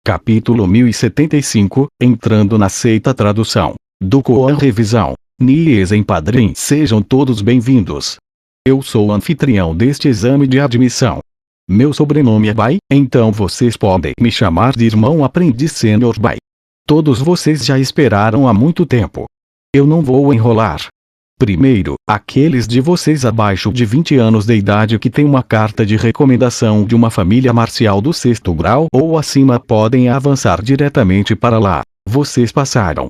Capítulo 1075, Entrando na seita. Tradução do Koan. Revisão Nies em Padrim. Sejam todos bem-vindos. Eu sou o anfitrião deste exame de admissão. Meu sobrenome é Bai, então vocês podem me chamar de irmão aprendiz Sênior Bai. Todos vocês já esperaram há muito tempo. Eu não vou enrolar. Primeiro, aqueles de vocês abaixo de 20 anos de idade que têm uma carta de recomendação de uma família marcial do 6º grau ou acima podem avançar diretamente para lá. Vocês passaram.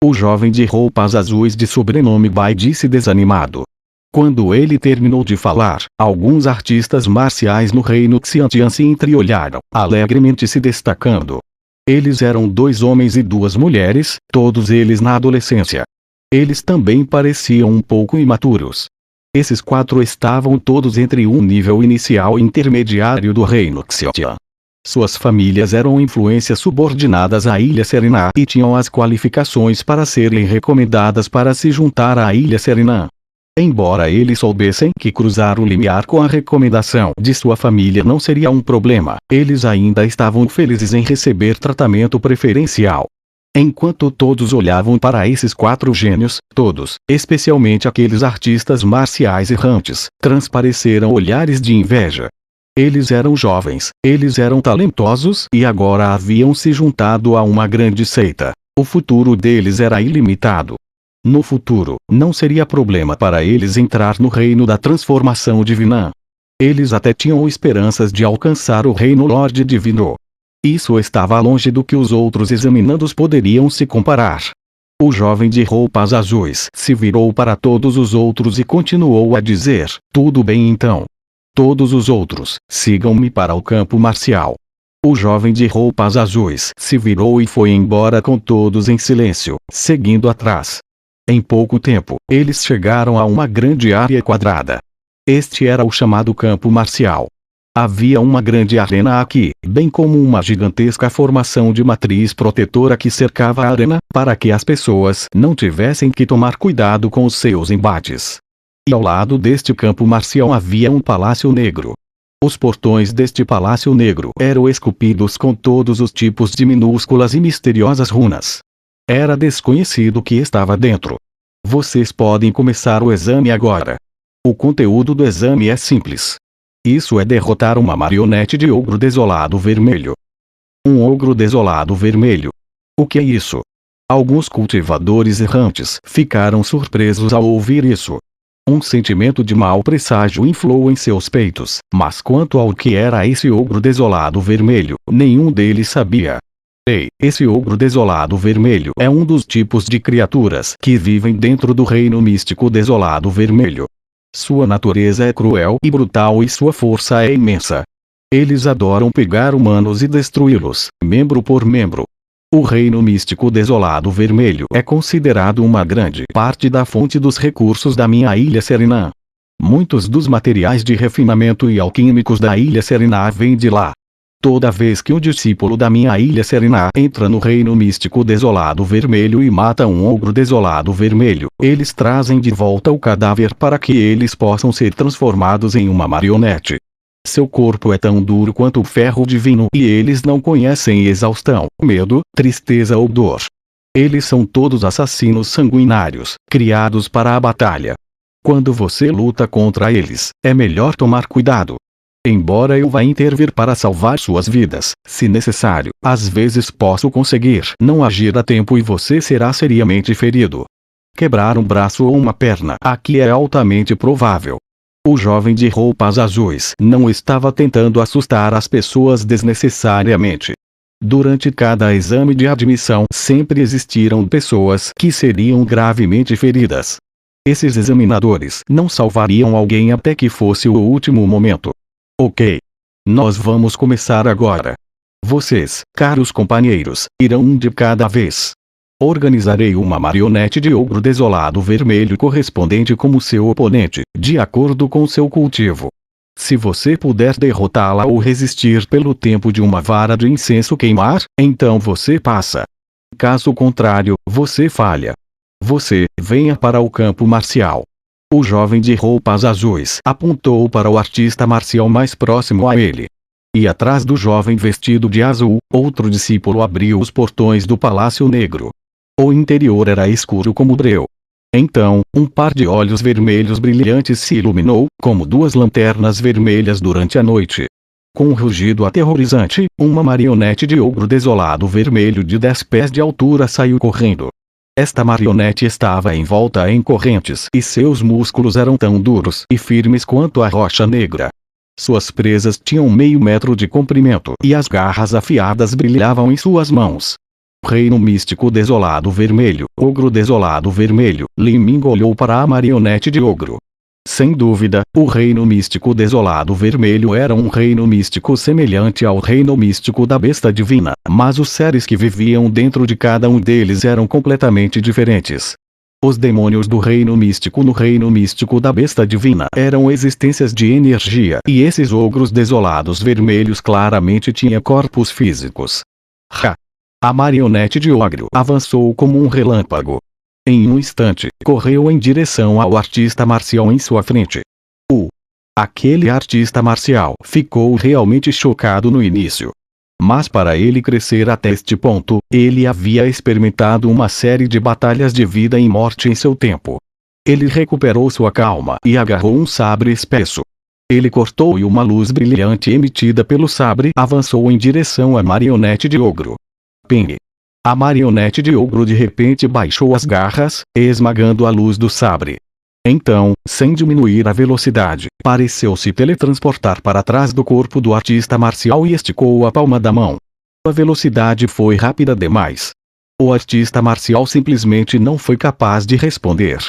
O jovem de roupas azuis de sobrenome Bai disse desanimado. Quando ele terminou de falar, alguns artistas marciais no reino Xiantian se entreolharam, alegremente se destacando. Eles eram 2 homens e 2 mulheres, todos eles na adolescência. Eles também pareciam um pouco imaturos. Esses 4 estavam todos entre um nível inicial e intermediário do reino Xiantian. Suas famílias eram influências subordinadas à Ilha Serena e tinham as qualificações para serem recomendadas para se juntar à Ilha Serena. Embora eles soubessem que cruzar o limiar com a recomendação de sua família não seria um problema, eles ainda estavam felizes em receber tratamento preferencial. Enquanto todos olhavam para esses 4 gênios, todos, especialmente aqueles artistas marciais errantes, transpareceram olhares de inveja. Eles eram jovens, eles eram talentosos e agora haviam se juntado a uma grande seita. O futuro deles era ilimitado. No futuro, não seria problema para eles entrar no reino da transformação divina. Eles até tinham esperanças de alcançar o reino Lorde Divino. Isso estava longe do que os outros examinandos poderiam se comparar. O jovem de roupas azuis se virou para todos os outros e continuou a dizer: tudo bem então. Todos os outros, sigam-me para o campo marcial. O jovem de roupas azuis se virou e foi embora com todos em silêncio, seguindo atrás. Em pouco tempo, eles chegaram a uma grande área quadrada. Este era o chamado campo marcial. Havia uma grande arena aqui, bem como uma gigantesca formação de matriz protetora que cercava a arena, para que as pessoas não tivessem que tomar cuidado com os seus embates. E ao lado deste campo marcial havia um palácio negro. Os portões deste palácio negro eram esculpidos com todos os tipos de minúsculas e misteriosas runas. Era desconhecido o que estava dentro. Vocês podem começar o exame agora. O conteúdo do exame é simples. Isso é derrotar uma marionete de ogro desolado vermelho. Um ogro desolado vermelho. O que é isso? Alguns cultivadores errantes ficaram surpresos ao ouvir isso. Um sentimento de mau presságio inflou em seus peitos, mas quanto ao que era esse ogro desolado vermelho, nenhum deles sabia. Ei, esse ogro desolado vermelho é um dos tipos de criaturas que vivem dentro do reino místico desolado vermelho. Sua natureza é cruel e brutal e sua força é imensa. Eles adoram pegar humanos e destruí-los, membro por membro. O reino místico desolado vermelho é considerado uma grande parte da fonte dos recursos da minha Ilha Serena. Muitos dos materiais de refinamento e alquímicos da Ilha Serena vêm de lá. Toda vez que um discípulo da minha Ilha Serena entra no reino místico desolado vermelho e mata um ogro desolado vermelho, eles trazem de volta o cadáver para que eles possam ser transformados em uma marionete. Seu corpo é tão duro quanto o ferro divino e eles não conhecem exaustão, medo, tristeza ou dor. Eles são todos assassinos sanguinários, criados para a batalha. Quando você luta contra eles, é melhor tomar cuidado. Embora eu vá intervir para salvar suas vidas, se necessário, às vezes posso conseguir não agir a tempo e você será seriamente ferido. Quebrar um braço ou uma perna aqui é altamente provável. O jovem de roupas azuis não estava tentando assustar as pessoas desnecessariamente. Durante cada exame de admissão sempre existiram pessoas que seriam gravemente feridas. Esses examinadores não salvariam alguém até que fosse o último momento. Ok. Nós vamos começar agora. Vocês, caros companheiros, irão um de cada vez. Organizarei uma marionete de ogro desolado vermelho correspondente como seu oponente, de acordo com seu cultivo. Se você puder derrotá-la ou resistir pelo tempo de uma vara de incenso queimar, então você passa. Caso contrário, você falha. Você, venha para o campo marcial. O jovem de roupas azuis apontou para o artista marcial mais próximo a ele. E atrás do jovem vestido de azul, outro discípulo abriu os portões do Palácio Negro. O interior era escuro como breu. Então, um par de olhos vermelhos brilhantes se iluminou, como duas lanternas vermelhas durante a noite. Com um rugido aterrorizante, uma marionete de ogro desolado vermelho de 10 pés de altura saiu correndo. Esta marionete estava envolta em correntes e seus músculos eram tão duros e firmes quanto a rocha negra. Suas presas tinham meio metro de comprimento e as garras afiadas brilhavam em suas mãos. Reino místico desolado vermelho, ogro desolado vermelho, Li Ming olhou para a marionete de ogro. Sem dúvida, o reino místico desolado vermelho era um reino místico semelhante ao reino místico da besta divina, mas os seres que viviam dentro de cada um deles eram completamente diferentes. Os demônios do reino místico no reino místico da besta divina eram existências de energia e esses ogros desolados vermelhos claramente tinham corpos físicos. Ha! A marionete de ogro avançou como um relâmpago. Em um instante, correu em direção ao artista marcial em sua frente. Aquele artista marcial ficou realmente chocado no início. Mas para ele crescer até este ponto, ele havia experimentado uma série de batalhas de vida e morte em seu tempo. Ele recuperou sua calma e agarrou um sabre espesso. Ele cortou e uma luz brilhante emitida pelo sabre avançou em direção à marionete de ogro. Ping! A marionete de ogro de repente baixou as garras, esmagando a luz do sabre. Então, sem diminuir a velocidade, pareceu se teletransportar para trás do corpo do artista marcial e esticou a palma da mão. A velocidade foi rápida demais. O artista marcial simplesmente não foi capaz de responder.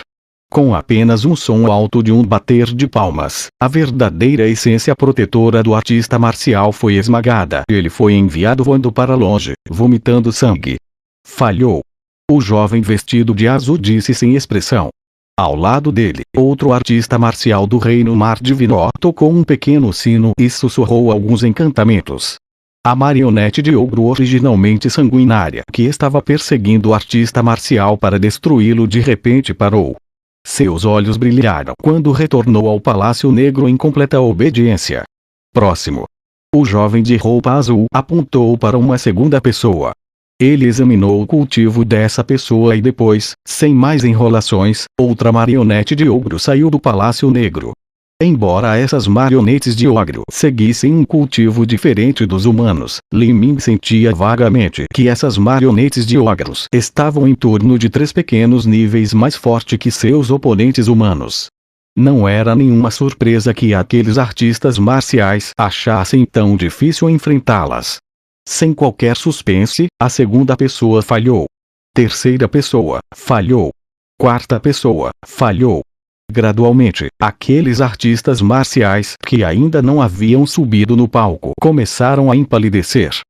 Com apenas um som alto de um bater de palmas, a verdadeira essência protetora do artista marcial foi esmagada. Ele foi enviado voando para longe, vomitando sangue. Falhou. O jovem vestido de azul disse sem expressão. Ao lado dele, outro artista marcial do reino mar divino tocou um pequeno sino e sussurrou alguns encantamentos. A marionete de ogro originalmente sanguinária que estava perseguindo o artista marcial para destruí-lo de repente parou. Seus olhos brilharam quando retornou ao Palácio Negro em completa obediência. Próximo. O jovem de roupa azul apontou para uma segunda pessoa. Ele examinou o cultivo dessa pessoa e depois, sem mais enrolações, outra marionete de ogro saiu do Palácio Negro. Embora essas marionetes de ogro seguissem um cultivo diferente dos humanos, Li Ming sentia vagamente que essas marionetes de ogros estavam em torno de 3 pequenos níveis mais forte que seus oponentes humanos. Não era nenhuma surpresa que aqueles artistas marciais achassem tão difícil enfrentá-las. Sem qualquer suspense, a segunda pessoa falhou. Terceira pessoa, falhou. Quarta pessoa, falhou. Gradualmente, aqueles artistas marciais que ainda não haviam subido no palco começaram a empalidecer.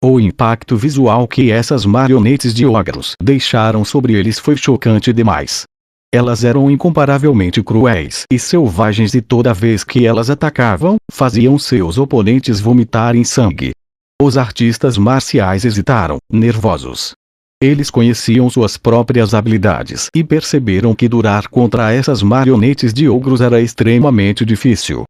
O impacto visual que essas marionetes de ogros deixaram sobre eles foi chocante demais. Elas eram incomparavelmente cruéis e selvagens e toda vez que elas atacavam, faziam seus oponentes vomitarem sangue. Os artistas marciais hesitaram, nervosos. Eles conheciam suas próprias habilidades e perceberam que durar contra essas marionetes de ogros era extremamente difícil.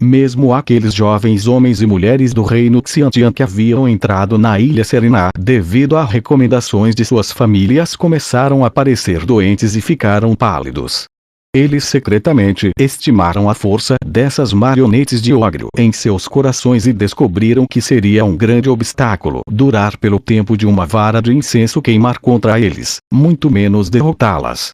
Mesmo aqueles jovens homens e mulheres do reino Xiantian que haviam entrado na Ilha Serena devido a recomendações de suas famílias começaram a parecer doentes e ficaram pálidos. Eles secretamente estimaram a força dessas marionetes de ogro em seus corações e descobriram que seria um grande obstáculo durar pelo tempo de uma vara de incenso queimar contra eles, muito menos derrotá-las.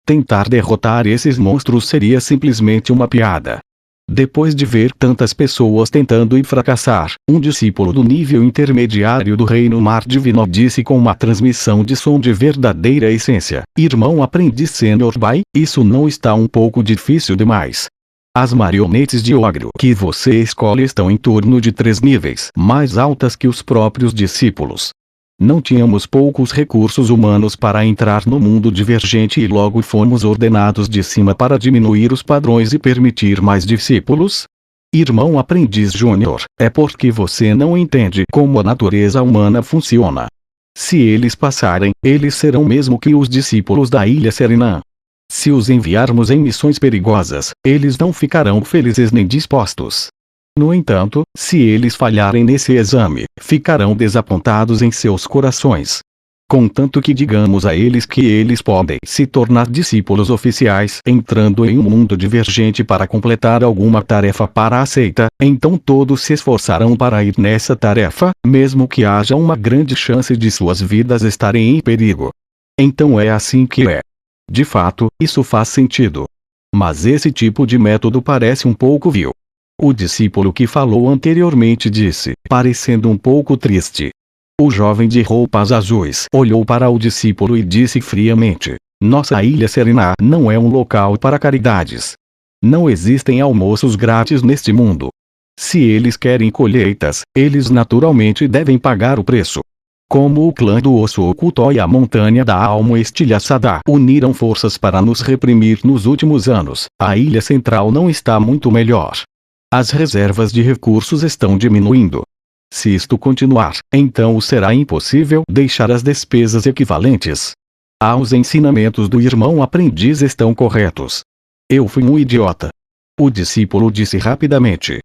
Tentar derrotar esses monstros seria simplesmente uma piada. Depois de ver tantas pessoas tentando e fracassar, um discípulo do nível intermediário do reino mar divino disse com uma transmissão de som de verdadeira essência: "Irmão aprendiz Sênior Bai, isso não está um pouco difícil demais? As marionetes de ogro que você escolhe estão em torno de 3 níveis mais altas que os próprios discípulos. Não tínhamos poucos recursos humanos para entrar no mundo divergente e logo fomos ordenados de cima para diminuir os padrões e permitir mais discípulos? Irmão aprendiz júnior, é porque você não entende como a natureza humana funciona. Se eles passarem, eles serão mesmo que os discípulos da Ilha Serena. Se os enviarmos em missões perigosas, eles não ficarão felizes nem dispostos. No entanto, se eles falharem nesse exame, ficarão desapontados em seus corações. Contanto que digamos a eles que eles podem se tornar discípulos oficiais entrando em um mundo divergente para completar alguma tarefa para a seita, então todos se esforçarão para ir nessa tarefa, mesmo que haja uma grande chance de suas vidas estarem em perigo. Então é assim que é. De fato, isso faz sentido. Mas esse tipo de método parece um pouco vil. O discípulo que falou anteriormente disse, parecendo um pouco triste. O jovem de roupas azuis olhou para o discípulo e disse friamente: nossa ilha Serena não é um local para caridades. Não existem almoços grátis neste mundo. Se eles querem colheitas, eles naturalmente devem pagar o preço. Como o clã do osso oculto e a montanha da alma estilhaçada uniram forças para nos reprimir nos últimos anos, a ilha central não está muito melhor. As reservas de recursos estão diminuindo. Se isto continuar, então será impossível deixar as despesas equivalentes. Os ensinamentos do irmão aprendiz estão corretos. Eu fui um idiota. O discípulo disse rapidamente.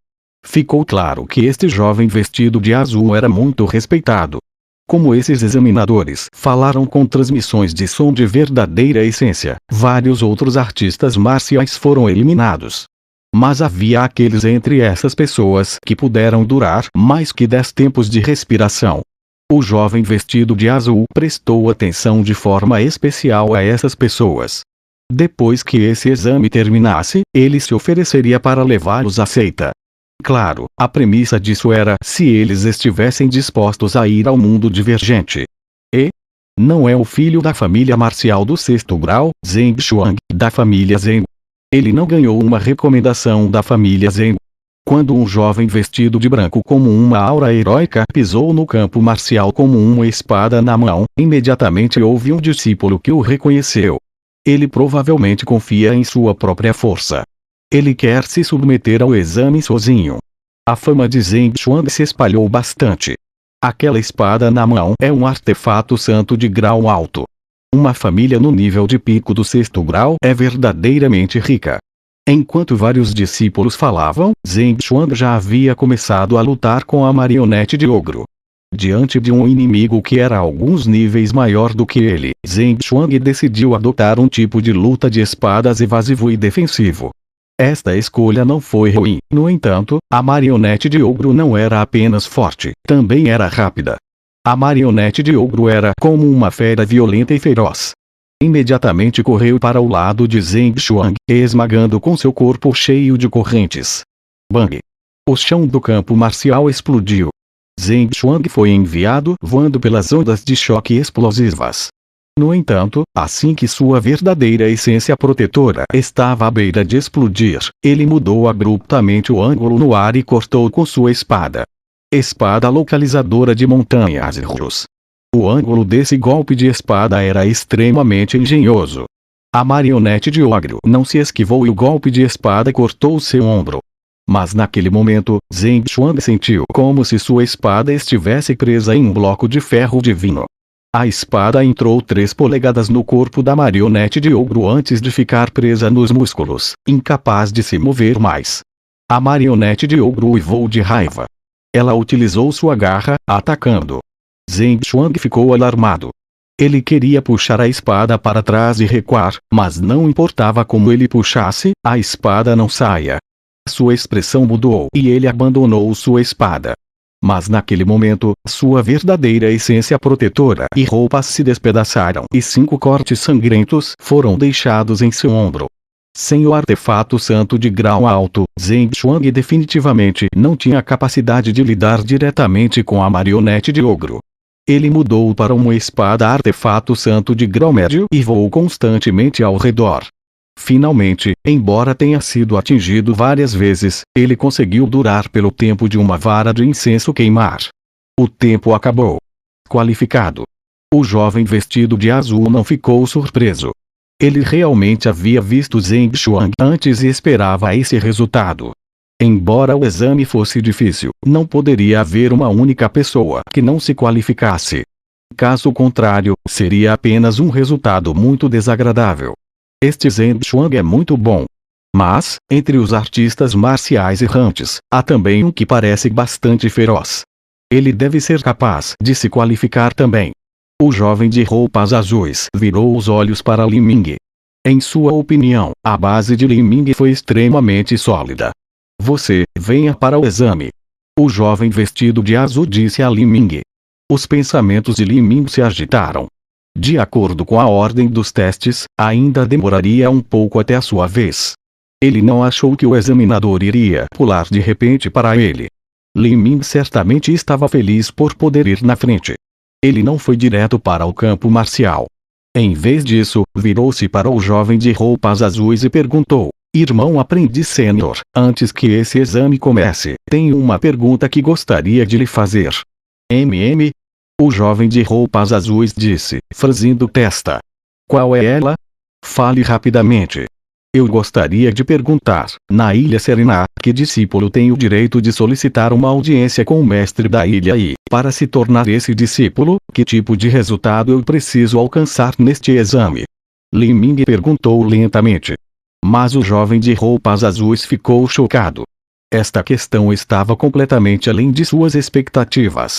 Ficou claro que este jovem vestido de azul era muito respeitado. Como esses examinadores falaram com transmissões de som de verdadeira essência, vários outros artistas marciais foram eliminados. Mas havia aqueles entre essas pessoas que puderam durar mais que 10 tempos de respiração. O jovem vestido de azul prestou atenção de forma especial a essas pessoas. Depois que esse exame terminasse, ele se ofereceria para levá-los à seita. Claro, a premissa disso era se eles estivessem dispostos a ir ao mundo divergente. E não é o filho da família marcial do 6º grau, Zheng Xuang, da família Zheng. Ele não ganhou uma recomendação da família Zheng. Quando um jovem vestido de branco como uma aura heróica pisou no campo marcial como uma espada na mão, imediatamente houve um discípulo que o reconheceu. Ele provavelmente confia em sua própria força. Ele quer se submeter ao exame sozinho. A fama de Zheng Xuang se espalhou bastante. Aquela espada na mão é um artefato santo de grau alto. Uma família no nível de pico do 6º grau é verdadeiramente rica. Enquanto vários discípulos falavam, Zheng Xuang já havia começado a lutar com a marionete de ogro. Diante de um inimigo que era alguns níveis maior do que ele, Zheng Xuang decidiu adotar um tipo de luta de espadas evasivo e defensivo. Esta escolha não foi ruim, no entanto, a marionete de ogro não era apenas forte, também era rápida. A marionete de ogro era como uma fera violenta e feroz. Imediatamente correu para o lado de Zheng Xuang, esmagando com seu corpo cheio de correntes. Bang! O chão do campo marcial explodiu. Zheng Xuang foi enviado voando pelas ondas de choque explosivas. No entanto, assim que sua verdadeira essência protetora estava à beira de explodir, ele mudou abruptamente o ângulo no ar e cortou com sua espada. Espada localizadora de montanhas russos. O ângulo desse golpe de espada era extremamente engenhoso. A marionete de ogro não se esquivou e o golpe de espada cortou seu ombro. Mas naquele momento, Zheng Xuang sentiu como se sua espada estivesse presa em um bloco de ferro divino. A espada entrou 3 polegadas no corpo da marionete de ogro antes de ficar presa nos músculos, incapaz de se mover mais. A marionete de ogro uivou de raiva. Ela utilizou sua garra, atacando. Zheng Xuang ficou alarmado. Ele queria puxar a espada para trás e recuar, mas não importava como ele puxasse, a espada não saía. Sua expressão mudou e ele abandonou sua espada. Mas naquele momento, sua verdadeira essência protetora e roupas se despedaçaram e 5 cortes sangrentos foram deixados em seu ombro. Sem o artefato santo de grau alto, Zheng Xuang definitivamente não tinha capacidade de lidar diretamente com a marionete de ogro. Ele mudou para uma espada artefato santo de grau médio e voou constantemente ao redor. Finalmente, embora tenha sido atingido várias vezes, ele conseguiu durar pelo tempo de uma vara de incenso queimar. O tempo acabou. Qualificado. O jovem vestido de azul não ficou surpreso. Ele realmente havia visto Zheng Xuang antes e esperava esse resultado. Embora o exame fosse difícil, não poderia haver uma única pessoa que não se qualificasse. Caso contrário, seria apenas um resultado muito desagradável. Este Zheng Xuang é muito bom. Mas, entre os artistas marciais errantes, há também um que parece bastante feroz. Ele deve ser capaz de se qualificar também. O jovem de roupas azuis virou os olhos para Li Ming. Em sua opinião, a base de Li Ming foi extremamente sólida. Você, venha para o exame. O jovem vestido de azul disse a Li Ming. Os pensamentos de Li Ming se agitaram. De acordo com a ordem dos testes, ainda demoraria um pouco até a sua vez. Ele não achou que o examinador iria pular de repente para ele. Li Ming certamente estava feliz por poder ir na frente. Ele não foi direto para o campo marcial. Em vez disso, virou-se para o jovem de roupas azuis e perguntou: Irmão aprendiz sênior, antes que esse exame comece, tenho uma pergunta que gostaria de lhe fazer. O jovem de roupas azuis disse, franzindo testa. Qual é ela? Fale rapidamente. Eu gostaria de perguntar, na Ilha Serena, que discípulo tem o direito de solicitar uma audiência com o mestre da ilha e, para se tornar esse discípulo, que tipo de resultado eu preciso alcançar neste exame? Li Ming perguntou lentamente. Mas o jovem de roupas azuis ficou chocado. Esta questão estava completamente além de suas expectativas.